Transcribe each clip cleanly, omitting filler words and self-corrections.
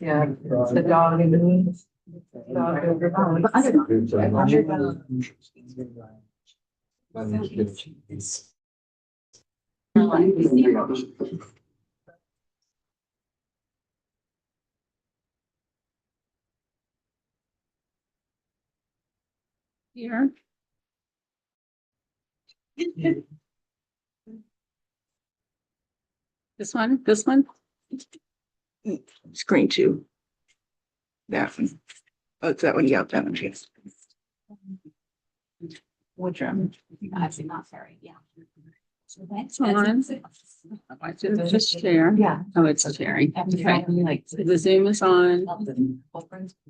Yeah, the dog in the moon. Here. This one. Screen two. That one. Oh, it's that one. Yeah, that one. Yes. Which one? Actually, not very, yeah. It's on. Watch it just share. Yeah. Oh, it's sharing. Okay. Like. The Zoom is on and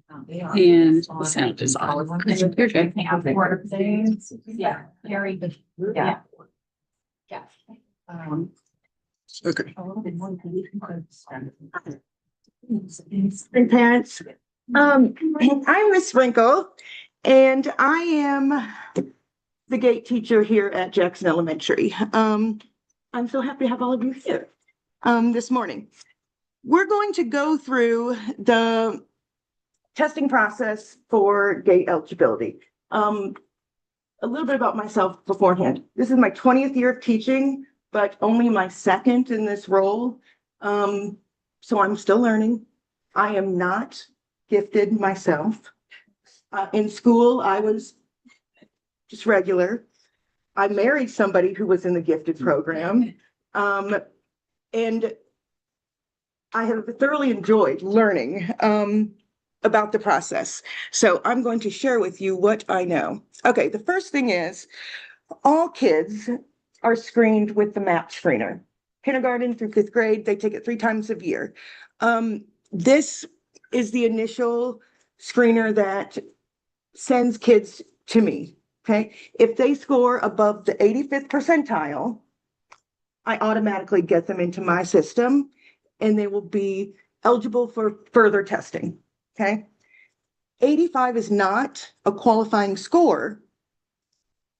the sound is on. You're good. Yeah, very good. Yeah. Yeah. Okay. A little bit more. And parents, I'm Miss Sprinkle, and I am the gate teacher here at Jackson Elementary. I'm so happy to have all of you here this morning. We're going to go through the testing process for gate eligibility. A little bit about myself beforehand. This is my 20th year of teaching, but only my second in this role. So I'm still learning. I am not gifted myself. In school, I was just regular. I married somebody who was in the gifted program. And I have thoroughly enjoyed learning about the process. So I'm going to share with you what I know. Okay, the first thing is all kids are screened with the MAP screener. Kindergarten through 5th grade, they take it 3 times a year. This is the initial screener that sends kids to me, okay? If they score above the 85th percentile, I automatically get them into my system and they will be eligible for further testing, okay? 85 is not a qualifying score.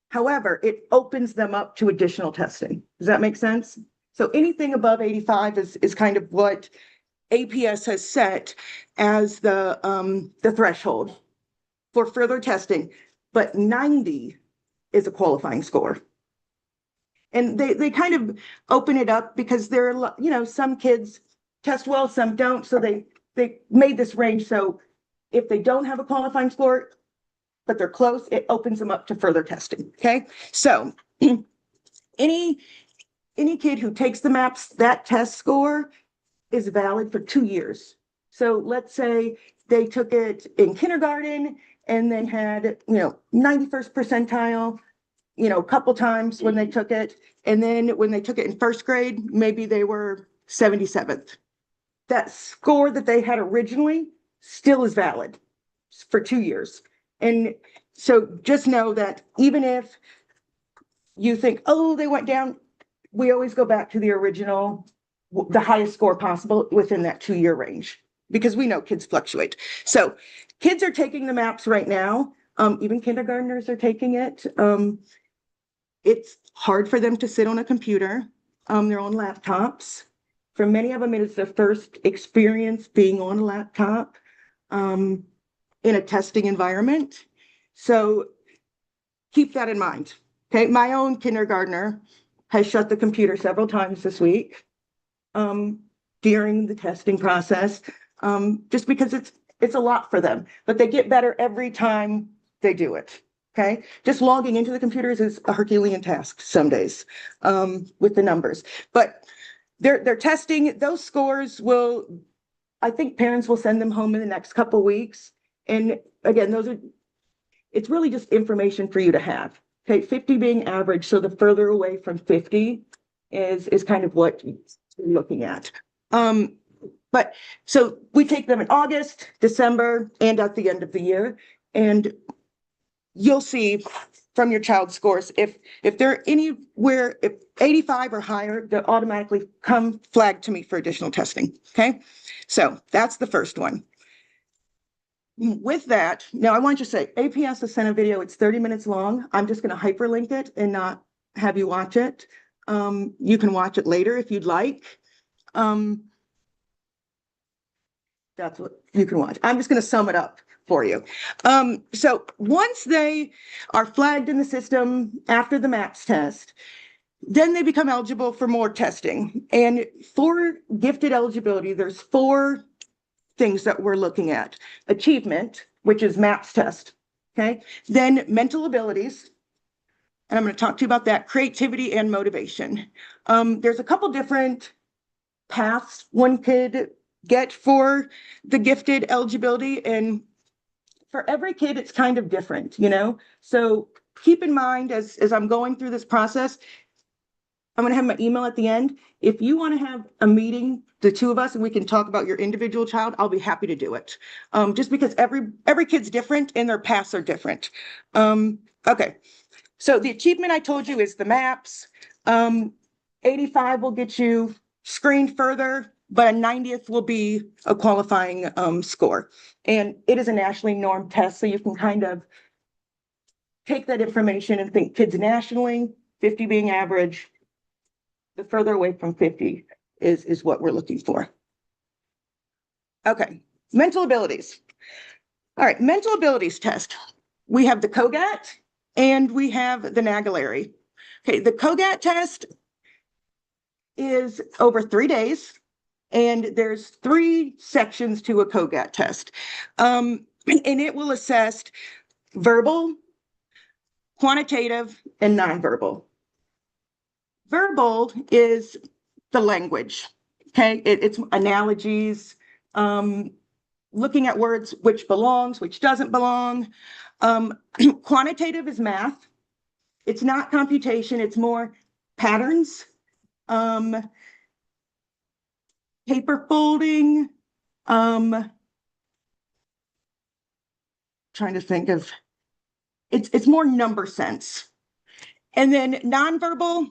However, it opens them up to additional testing. Does that make sense? So anything above 85 is kind of what APS has set as the threshold for further testing, but 90 is a qualifying score. And they kind of open it up because there are, you know, some kids test well, some don't. So they made this range. So if they don't have a qualifying score, but they're close, it opens them up to further testing. Okay. So any kid who takes the MAPS, that test score is valid for 2 years. So let's say they took it in kindergarten and they had, 91st percentile, a couple times when they took it. And then when they took it in 1st grade, maybe they were 77th. That score that they had originally still is valid for 2 years. And so just know that even if you think, oh, they went down, we always go back to the original, the highest score possible within that 2-year range, because we know kids fluctuate. So kids are taking the MAPS right now. Even kindergartners are taking it. It's hard for them to sit on a computer. They're on laptops. For many of them, it is their first experience being on a laptop in a testing environment. So keep that in mind. Okay, my own kindergartner has shut the computer several times this week during the testing process, just because it's a lot for them, but they get better every time they do it. Okay, just logging into the computers is a Herculean task some days with the numbers, but they're testing. Those scores will, I think parents will send them home in the next couple weeks. And again, it's really just information for you to have. Okay, 50 being average, so the further away from 50 is kind of what you're looking at. But so we take them in August, December, and at the end of the year, and you'll see from your child's scores if they're anywhere, if 85 or higher, they'll automatically come flag to me for additional testing. Okay, so that's the first one. With that, now I want you to say, APS has sent a video, it's 30 minutes long. I'm just going to hyperlink it and not have you watch it. You can watch it later if you'd like. That's what you can watch. I'm just going to sum it up for you. So once they are flagged in the system after the MAPS test, then they become eligible for more testing. And for gifted eligibility, there's 4 things that we're looking at. Achievement, which is MAPS test, okay? Then mental abilities, and I'm going to talk to you about that, creativity and motivation. There's a couple different paths one could get for the gifted eligibility, and for every kid, it's kind of different, you know? So keep in mind as I'm going through this process, I'm going to have my email at the end. If you want to have a meeting, the 2 of us, and we can talk about your individual child, I'll be happy to do it. Just because every kid's different and their paths are different. Okay. So the achievement I told you is the MAPS. 85 will get you screened further, but a 90th will be a qualifying score. And it is a nationally normed test, so you can kind of take that information and think kids nationally, 50 being average. The further away from 50 is what we're looking for. Okay, mental abilities. All right, mental abilities test. We have the COGAT and we have the NAGLARY. Okay, the COGAT test is over 3 days, and there's 3 sections to a COGAT test. And it will assess verbal, quantitative, and nonverbal. Verbal is the language, okay? It's analogies, looking at words, which belongs, which doesn't belong. Quantitative is math. It's not computation, it's more patterns, paper folding, trying to think of, it's more number sense. And then nonverbal,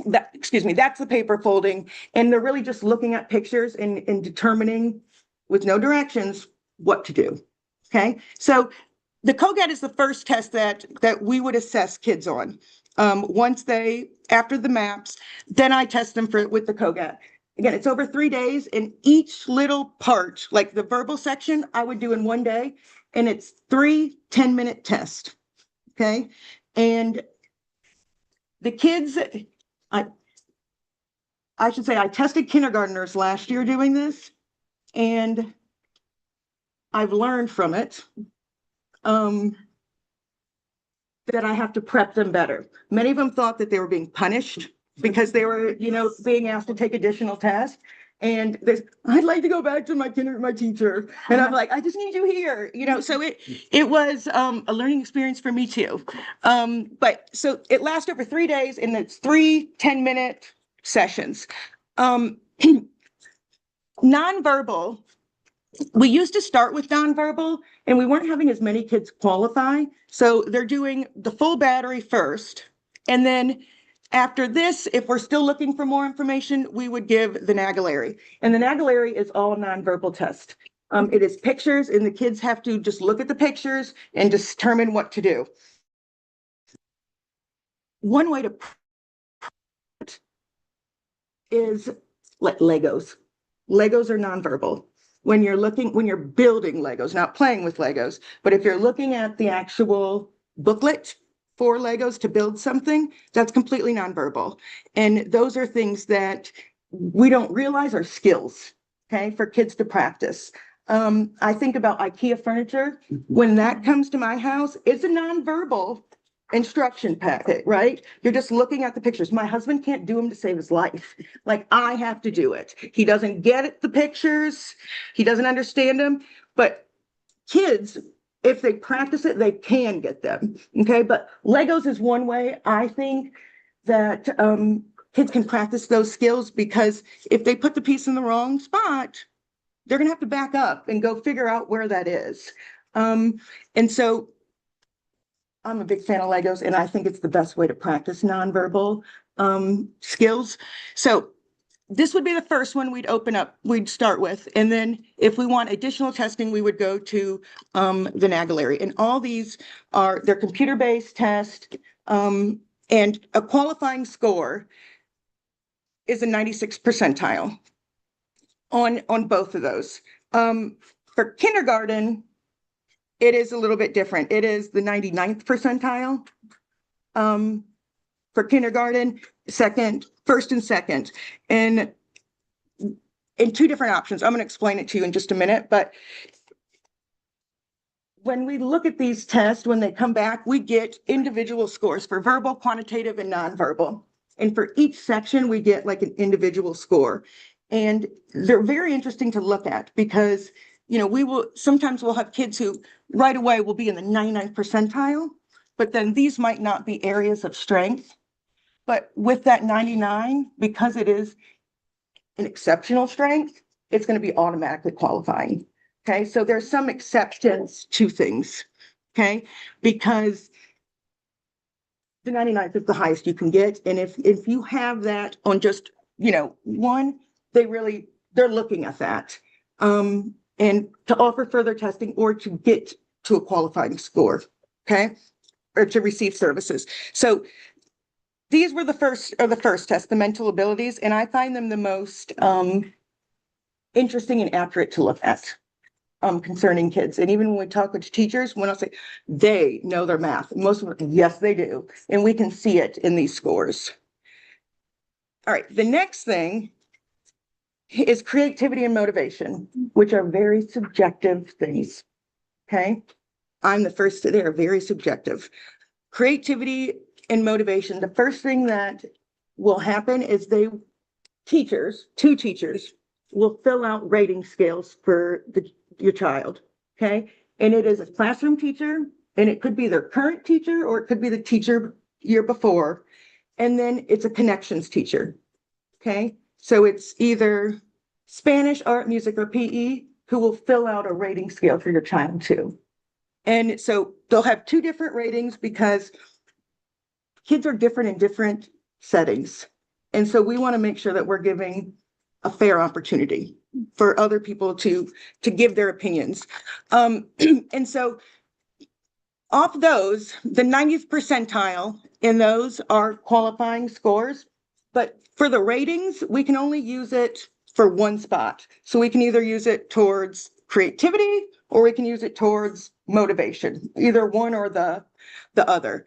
that's the paper folding, and they're really just looking at pictures and determining with no directions what to do. Okay, so the COGAT is the first test that we would assess kids on. Once after the MAPS, then I test them with the COGAT. Again, it's over 3 days, and each little part, like the verbal section, I would do in 1 day, and it's 3 10-minute tests. Okay, and the kids, I should say I tested kindergartners last year doing this, and I've learned from it that I have to prep them better. Many of them thought that they were being punished because they were, being asked to take additional tests. And I'd like to go back to my teacher. And I'm like, I just need you here, so it was a learning experience for me too. But so it lasts over 3 days, and it's 3 10-minute sessions. Nonverbal, we used to start with nonverbal, and we weren't having as many kids qualify. So they're doing the full battery first. And then after this, if we're still looking for more information, we would give the NAGLARY. And the NAGLARY is all nonverbal test. It is pictures, and the kids have to just look at the pictures and determine what to do. One way to is like Legos. Legos are nonverbal. When you're building Legos, not playing with Legos, but if you're looking at the actual booklet for Legos to build something, that's completely nonverbal. And those are things that we don't realize are skills, okay, for kids to practice. I think about IKEA furniture. When that comes to my house, it's a nonverbal instruction packet, right? You're just looking at the pictures. My husband can't do them to save his life. Like, I have to do it. He doesn't get the pictures. He doesn't understand them. But kids, if they practice it, they can get them. Okay. But Legos is one way I think that kids can practice those skills, because if they put the piece in the wrong spot, they're going to have to back up and go figure out where that is. And so I'm a big fan of Legos, and I think it's the best way to practice nonverbal skills. So this would be the first one we'd start with. And then if we want additional testing, we would go to the NAGLARY. And all these they're computer-based tests, and a qualifying score is a 96th percentile. on both of those. For kindergarten, it is a little bit different. It is the 99th percentile. For kindergarten, first and second. And in two different options. I'm going to explain it to you in just a minute, but when we look at these tests, when they come back, we get individual scores for verbal, quantitative, and nonverbal. And for each section, we get like an individual score. And they're very interesting to look at because, sometimes we'll have kids who right away will be in the 99th percentile, but then these might not be areas of strength. But with that 99, because it is an exceptional strength, it's going to be automatically qualifying. Okay, so there's some exceptions to things. Okay, because the 99th is the highest you can get. And if you have that on just, one, they're looking at that. And to offer further testing or to get to a qualifying score, okay, or to receive services. So these were the first test, the mental abilities, and I find them the most interesting and accurate to look at concerning kids. And even when we talk with teachers, when I say they know their math, most of them, yes, they do. And we can see it in these scores. All right, the next thing is creativity and motivation, which are very subjective things. Okay, I'm the first to, they're very subjective. Creativity and motivation, the first thing that will happen is two teachers will fill out rating scales for your child, okay? And it is a classroom teacher, and it could be their current teacher, or it could be the teacher year before. And then it's a connections teacher, okay? So it's either Spanish, art, music, or PE who will fill out a rating scale for your child too. And so they'll have two different ratings because kids are different in different settings. And so we want to make sure that we're giving a fair opportunity for other people to give their opinions. And so off those, the 90th percentile in those are qualifying scores. But for the ratings, we can only use it for one spot. So we can either use it towards creativity or we can use it towards motivation, either one or the other.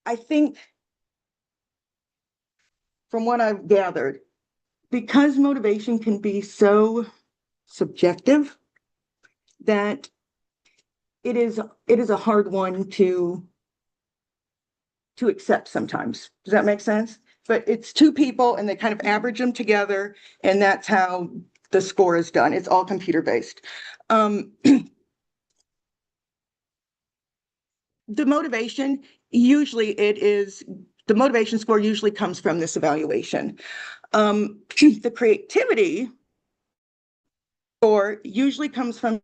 I think from what I've gathered, because motivation can be so subjective, that it is a hard one to accept sometimes. Does that make sense? But it's two people and they kind of average them together, and that's how the score is done. It's all computer based. The motivation, the motivation score usually comes from this evaluation. The creativity score usually comes from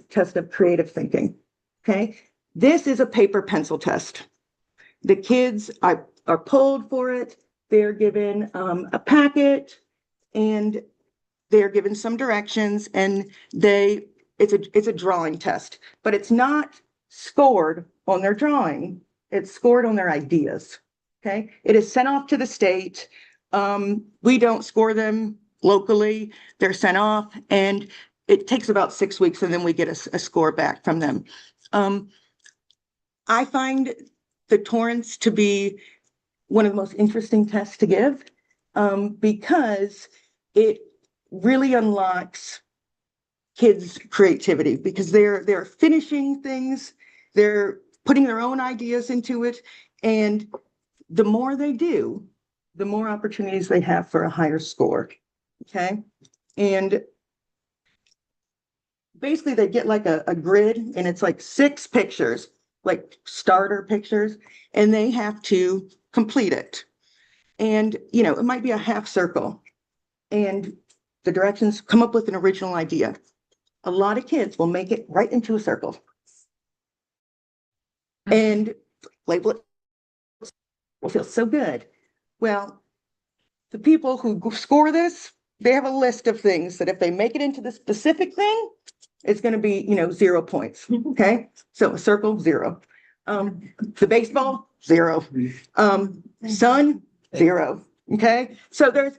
test of creative thinking. Okay, this is a paper pencil test. The kids are polled for it. They're given a packet and they're given some directions, and it's a drawing test, but it's not scored on their drawing. It's scored on their ideas. Okay, it is sent off to the state. We don't score them locally. They're sent off, and it takes about 6 weeks, and then we get a score back from them. I find the Torrance to be one of the most interesting tests to give, because it really unlocks kids' creativity, because they're finishing things, they're putting their own ideas into it, and the more they do, the more opportunities they have for a higher score. Okay, and basically they get like a grid, and it's like 6 pictures, like starter pictures, and they have to complete it. And it might be a half circle, and the directions come up with an original idea. A lot of kids will make it right into a circle and label it. Will feel so good. Well, the people who score this, they have a list of things that if they make it into the specific thing, it's going to be 0 points. Okay, so a circle, 0. The baseball, 0. Sun, 0. Okay, so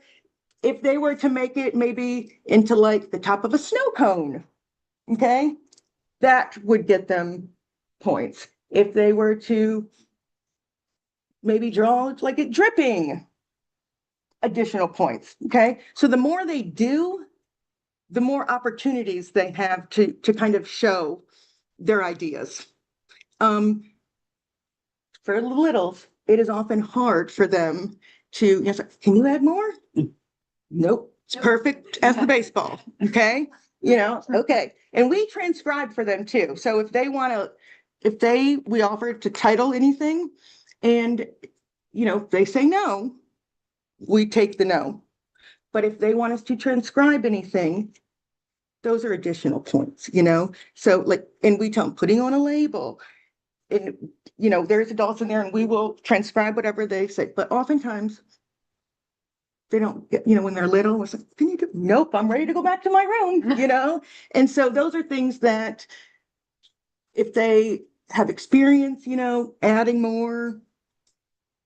if they were to make it maybe into like the top of a snow cone, okay, that would get them points. If they were to maybe draw like it dripping, additional points. Okay, so the more they do, the more opportunities they have to kind of show their ideas. For the littles, it is often hard for them to, yes, can you add more? Nope, it's perfect as the baseball. Okay, okay. And we transcribe for them too. So if they want to, we offer to title anything, and if they say no, we take the no. But if they want us to transcribe anything, those are additional points, So like, and we tell them putting on a label, and there's adults in there, and we will transcribe whatever they say. But oftentimes they don't get, when they're little, it's like, can you do? Nope, I'm ready to go back to my room, And so those are things that if they have experience, adding more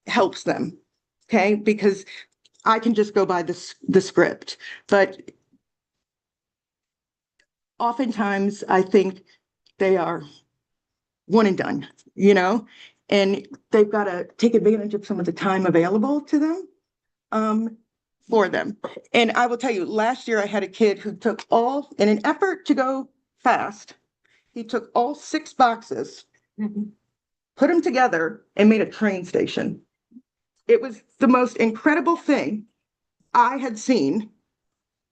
helps them. Okay, because I can just go by the script, but oftentimes I think they are one and done, and they've got to take advantage of some of the time available to them, for them. And I will tell you, last year I had a kid who took in an effort to go fast, he took all 6 boxes, put them together, and made a train station. It was the most incredible thing I had seen,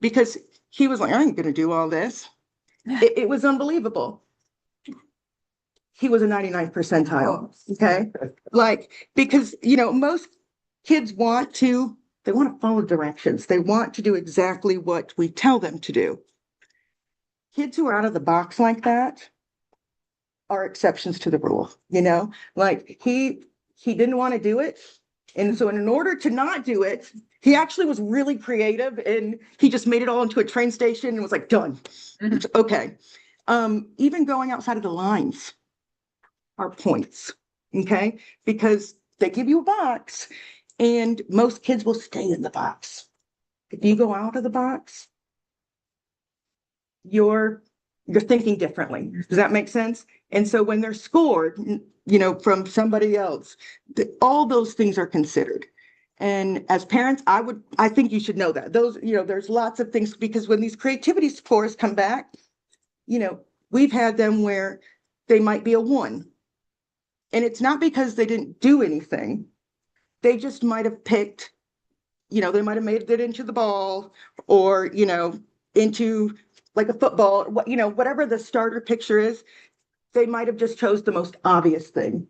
because he was like, I ain't going to do all this. It was unbelievable. He was a 99th percentile. Okay. Like, because, most kids they want to follow directions. They want to do exactly what we tell them to do. Kids who are out of the box like that are exceptions to the rule, like he didn't want to do it. And so in order to not do it, he actually was really creative, and he just made it all into a train station and was like, done. Okay. Even going outside of the lines are points. Okay. Because they give you a box, and most kids will stay in the box. If you go out of the box, you're thinking differently. Does that make sense? And so when they're scored, from somebody else, all those things are considered. And as parents, I think you should know that those, there's lots of things, because when these creativity scores come back, we've had them where they might be a 1. And it's not because they didn't do anything. They just might have picked, they might have made it into the ball, or, into like a football, whatever the starter picture is, they might have just chose the most obvious thing.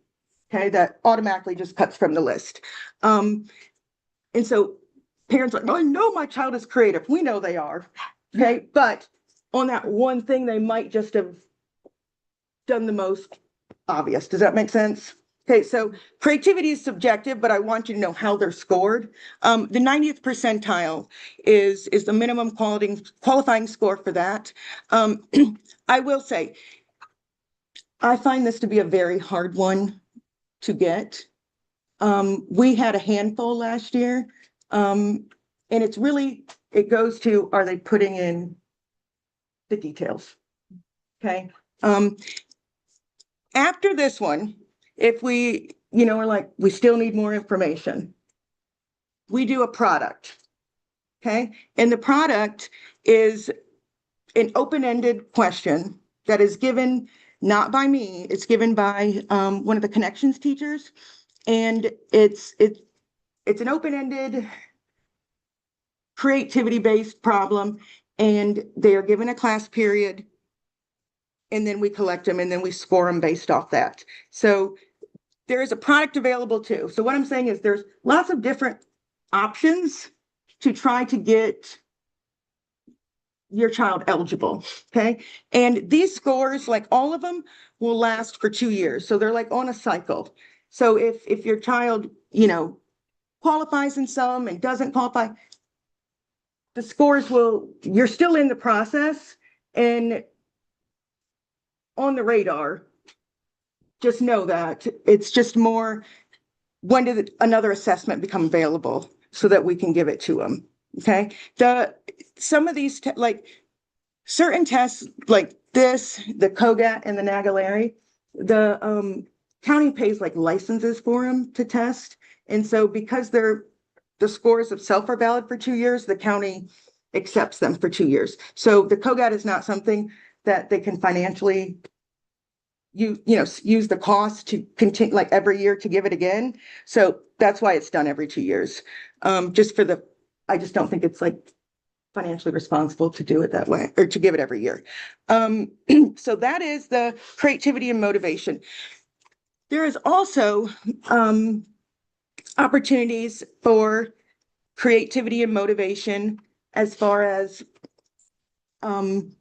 Okay, that automatically just cuts from the list. And so parents are like, oh, I know my child is creative. We know they are. Okay, but on that one thing, they might just have done the most obvious. Does that make sense? Okay, so creativity is subjective, but I want you to know how they're scored. The 90th percentile is the minimum qualifying score for that. I will say, I find this to be a very hard one to get. We had a handful last year, and it goes to, are they putting in the details? Okay. After this one, if we, are like, we still need more information, we do a product. Okay. And the product is an open-ended question that is given not by me, it's given by one of the connections teachers. And it's an open-ended, creativity-based problem, and they are given a class period, and then we collect them, and then we score them based off that. So there is a product available too. So what I'm saying is there's lots of different options to try to get your child eligible. Okay. And these scores, like all of them, will last for 2 years. So they're like on a cycle. So if your child, qualifies in some and doesn't qualify, the scores you're still in the process and on the radar just know that it's just more, when did another assessment become available so that we can give it to them? Okay, some of these like certain tests like this, the COGAT and the NAGLARI, the county pays like licenses for them to test. And so because the scores itself are valid for 2 years, the county accepts them for 2 years. So the COGAT is not something that they can financially use the cost to continue like every year to give it again. So that's why it's done every 2 years. I just don't think it's like financially responsible to do it that way or to give it every year. So that is the creativity and motivation. There is also opportunities for creativity and motivation as far as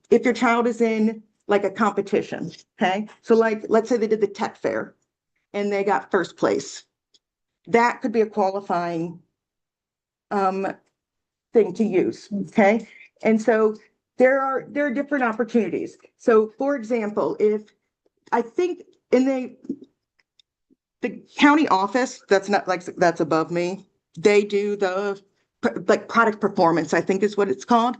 if your child is in like a competition, okay? So like, let's say they did the tech fair and they got first place. That could be a qualifying thing to use, okay? And so there are different opportunities. So for example, if I think in the county office, that's not like, that's above me, they do the like product performance, I think is what it's called.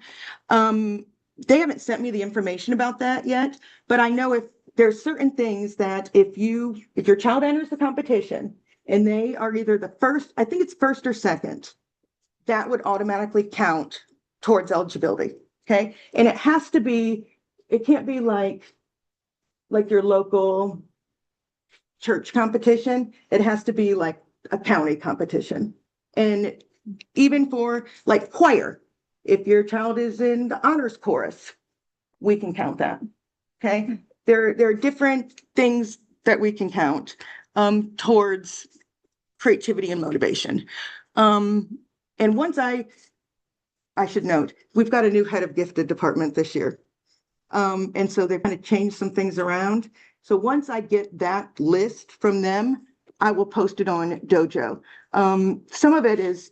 They haven't sent me the information about that yet, but I know if there's certain things that if your child enters the competition and they are either the first, I think it's first or second, that would automatically count towards eligibility. Okay. And it has to be, it can't be like your local church competition. It has to be like a county competition. And even for like choir, if your child is in the honors chorus, we can count that. Okay. There are different things that we can count towards creativity and motivation. And once I should note, we've got a new head of gifted department this year. And so they've kind of changed some things around. So once I get that list from them, I will post it on Dojo. Some of it is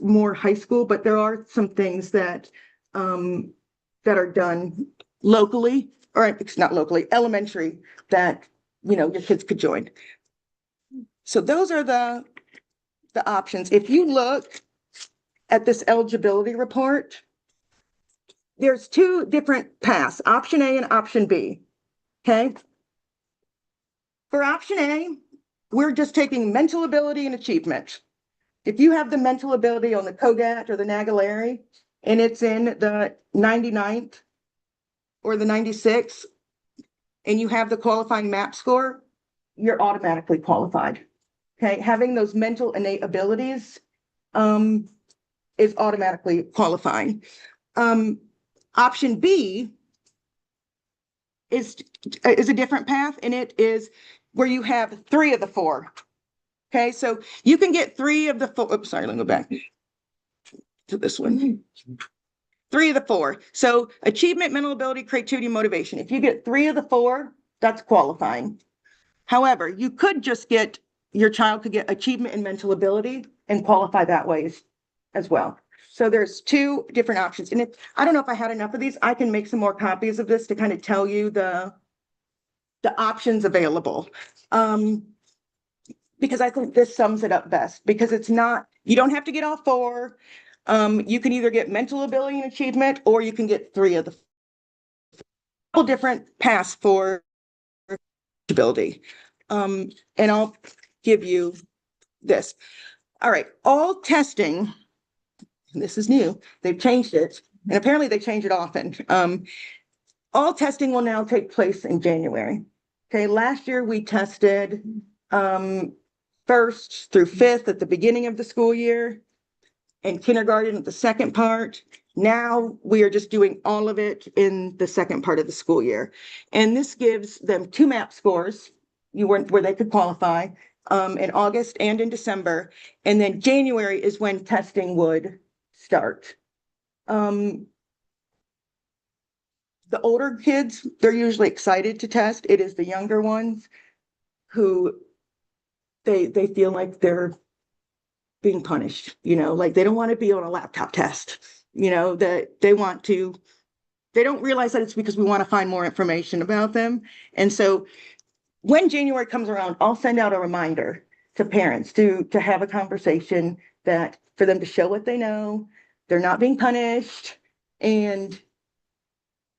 more high school, but there are some things that are done locally, or it's not locally, elementary, that your kids could join. So those are the options. If you look at this eligibility report, there's 2 different paths, option A and option B. Okay. For option A, we're just taking mental ability and achievement. If you have the mental ability on the COGAT or the NAGLARI and it's in the 99th or the 96th and you have the qualifying MAP score, you're automatically qualified. Okay, having those mental innate abilities is automatically qualifying. Option B is a different path, and it is where you have 3 of the 4. Okay, so you can get 3 of the 4. Oops, sorry, let me go back to this one. 3 of the 4. So achievement, mental ability, creativity, motivation. If you get 3 of the 4, that's qualifying. However, you could just get, your child could get achievement and mental ability and qualify that way as well. So there's 2 different options. And I don't know if I had enough of these, I can make some more copies of this to kind of tell you the options available. Because I think this sums it up best, because it's not, you don't have to get all 4. You can either get mental ability and achievement, or you can get 3 of the 4 different paths for ability. And I'll give you this. All right, all testing, this is new, they've changed it, and apparently they change it often. All testing will now take place in January. Okay, last year we tested 1st through 5th at the beginning of the school year, and kindergarten at the second part. Now we are just doing all of it in the second part of the school year. And this gives them 2 MAP scores where they could qualify in August and in December. And then January is when testing would start. The older kids, they're usually excited to test. It is the younger ones who they feel like they're being punished, like they don't want to be on a laptop test, that they don't realize that it's because we want to find more information about them. And so when January comes around, I'll send out a reminder to parents to have a conversation that for them to show what they know, they're not being punished, and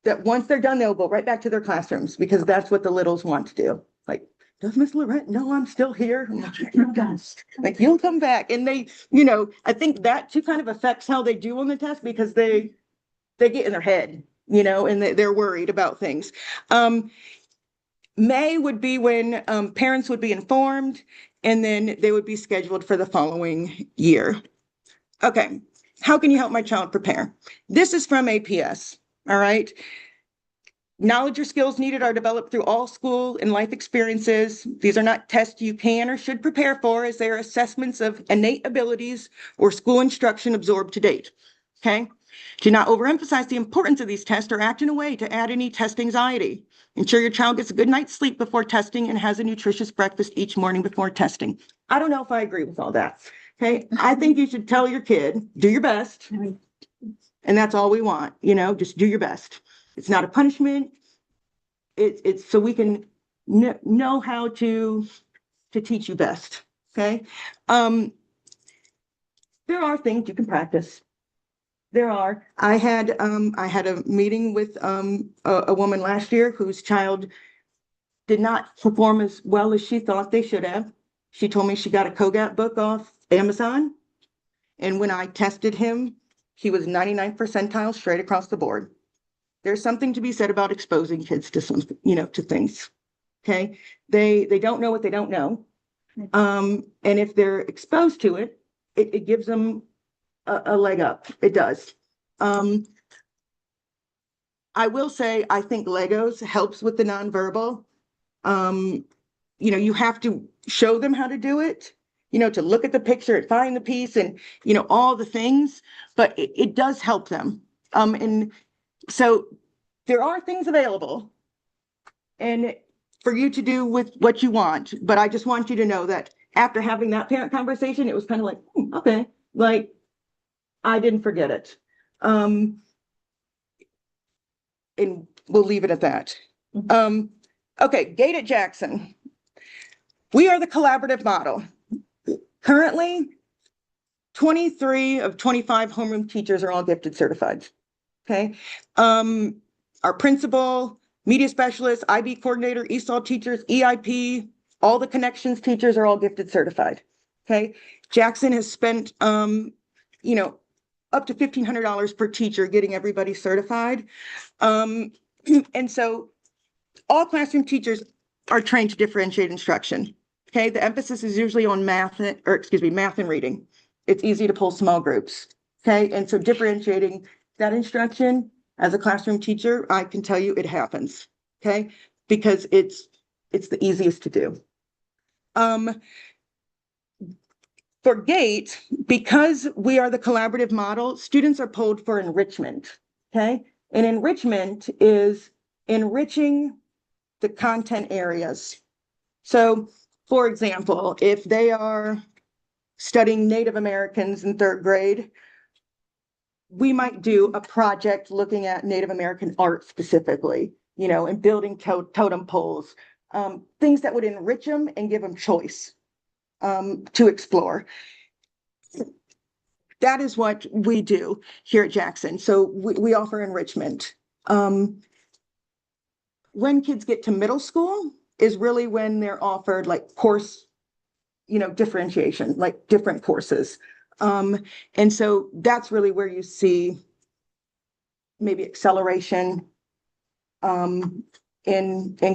that once they're done, they'll go right back to their classrooms because that's what the littles want to do. Like, does Miss Lorette know I'm still here? I'm like, yes. Like, you'll come back. And they, I think that too kind of affects how they do on the test because they get in their head, and they're worried about things. May would be when parents would be informed, and then they would be scheduled for the following year. Okay, how can you help my child prepare? This is from APS, all right? Knowledge or skills needed are developed through all school and life experiences. These are not tests you can or should prepare for, as they are assessments of innate abilities or school instruction absorbed to date, okay? Do not overemphasize the importance of these tests or act in a way to add any test anxiety. Ensure your child gets a good night's sleep before testing and has a nutritious breakfast each morning before testing. I don't know if I agree with all that. Okay, I think you should tell your kid, do your best. And that's all we want, just do your best. It's not a punishment. It's so we can know how to teach you best. Okay. There are things you can practice. There are. I had a meeting with a woman last year whose child did not perform as well as she thought they should have. She told me she got a COGAT book off Amazon. And when I tested him, he was 99th percentile straight across the board. There's something to be said about exposing kids to something, to things. Okay. They don't know what they don't know. And if they're exposed to it, it gives them a leg up. It does. I will say, I think Legos helps with the nonverbal. You have to show them how to do it, to look at the picture and find the piece and, all the things, but it does help them. And so there are things available and for you to do with what you want, but I just want you to know that after having that parent conversation, it was kind of like, okay, like I didn't forget it. And we'll leave it at that. Okay, Gate at Jackson. We are the collaborative model. Currently, 23 of 25 homeroom teachers are all gifted certified. Okay. Our principal, media specialist, IB coordinator, ESOL teachers, EIP, all the connections teachers are all gifted certified. Okay. Jackson has spent, up to $1,500 per teacher getting everybody certified. And so all classroom teachers are trained to differentiate instruction. Okay, the emphasis is usually on math and reading. It's easy to pull small groups. Okay, and so differentiating that instruction as a classroom teacher, I can tell you it happens. Okay, because it's the easiest to do. For GATE, because we are the collaborative model, students are pulled for enrichment. Okay, and enrichment is enriching the content areas. So, for example, if they are studying Native Americans in 3rd grade, we might do a project looking at Native American art specifically, and building totem poles, things that would enrich them and give them choice to explore. That is what we do here at Jackson. So we offer enrichment. When kids get to middle school is really when they're offered like course, differentiation, like different courses. And so that's really where you see maybe acceleration in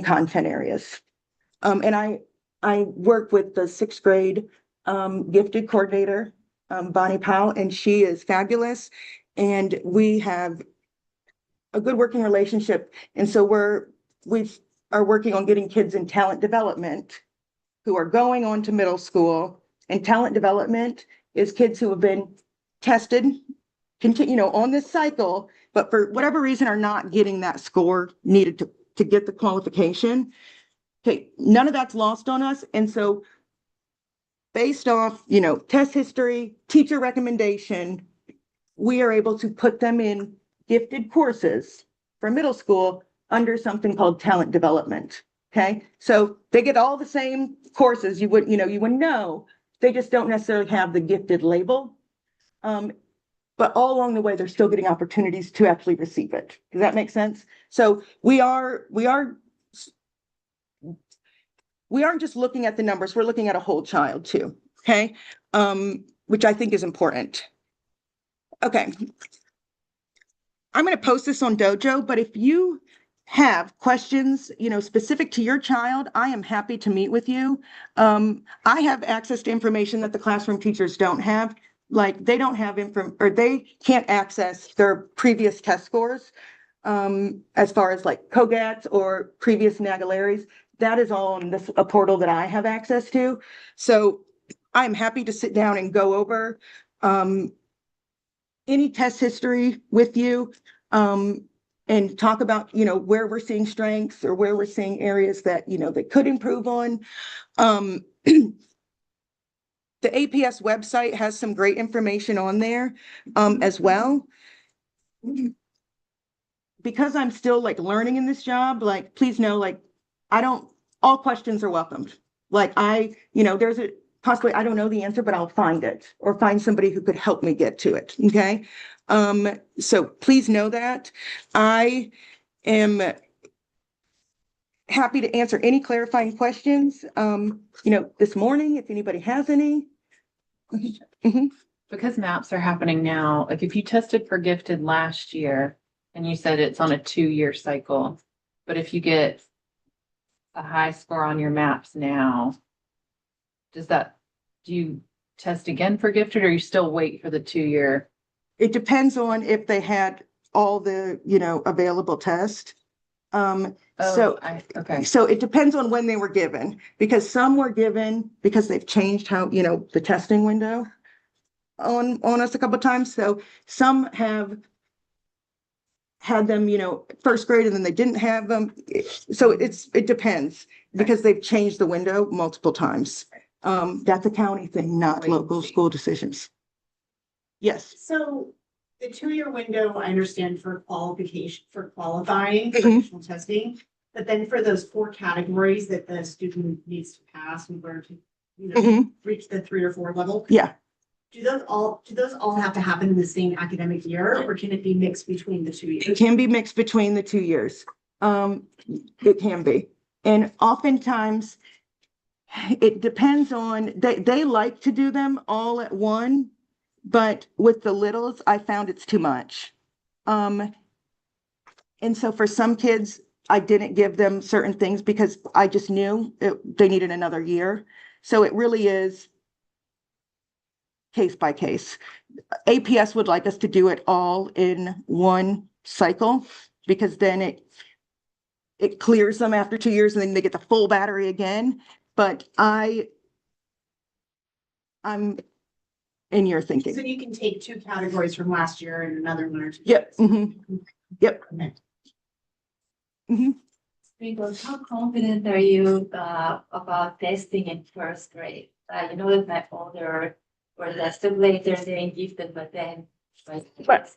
content areas. And I work with the 6th grade gifted coordinator, Bonnie Powell, and she is fabulous. And we have a good working relationship. And so we are working on getting kids in talent development who are going on to middle school. And talent development is kids who have been tested, on this cycle, but for whatever reason are not getting that score needed to get the qualification. Okay, none of that's lost on us. And so based off, test history, teacher recommendation, we are able to put them in gifted courses for middle school under something called talent development. Okay, so they get all the same courses. You wouldn't know. They just don't necessarily have the gifted label. But all along the way, they're still getting opportunities to actually receive it. Does that make sense? So we aren't just looking at the numbers, we're looking at a whole child too, okay? Which I think is important. Okay. I'm going to post this on Dojo, but if you have questions, specific to your child, I am happy to meet with you. I have access to information that the classroom teachers don't have. Like they don't have or they can't access their previous test scores, as far as like COGATs or previous Nagalaris. That is all on a portal that I have access to. So I'm happy to sit down and go over, any test history with you, and talk about, where we're seeing strengths or where we're seeing areas that, they could improve on. The APS website has some great information on there, as well. Because I'm still like learning in this job, like, please know, like, all questions are welcomed. Like there's possibly, I don't know the answer, but I'll find it or find somebody who could help me get to it. Okay. So please know that I am happy to answer any clarifying questions, this morning, if anybody has any. Mhm. Because maps are happening now, like if you tested for gifted last year and you said it's on a 2-year cycle, but if you get a high score on your maps now, do you test again for gifted or you still wait for the 2-year? It depends on if they had all the, available tests. Okay. So it depends on when they were given, because some were given because they've changed how, the testing window on us a couple of times. So some have had them, first grade, and then they didn't have them. So it depends because they've changed the window multiple times. That's a county thing, not local school decisions. Yes. So the 2-year window, I understand for qualification, for qualifying for Mhm. additional testing. But then for those 4 categories that the student needs to pass in order to, Mhm. reach the 3 or 4 level. Yeah. Do those all have to happen in the same academic year, or can it be mixed between the 2 It years? can be mixed between the 2 years. It can be. And oftentimes it depends on, they like to do them all at one, but with the littles, I found it's too much. And so for some kids, I didn't give them certain things because I just knew they needed another year. So it really is case by case. APS would like us to do it all in one cycle because then it clears them after 2 years and then they get the full battery again. But I'm in your So thinking. you can take 2 categories from last year and another 1 or 2. Yep. Yep. Because how confident are you about testing in first grade? You know that my older were tested later, they're gifted, but then. But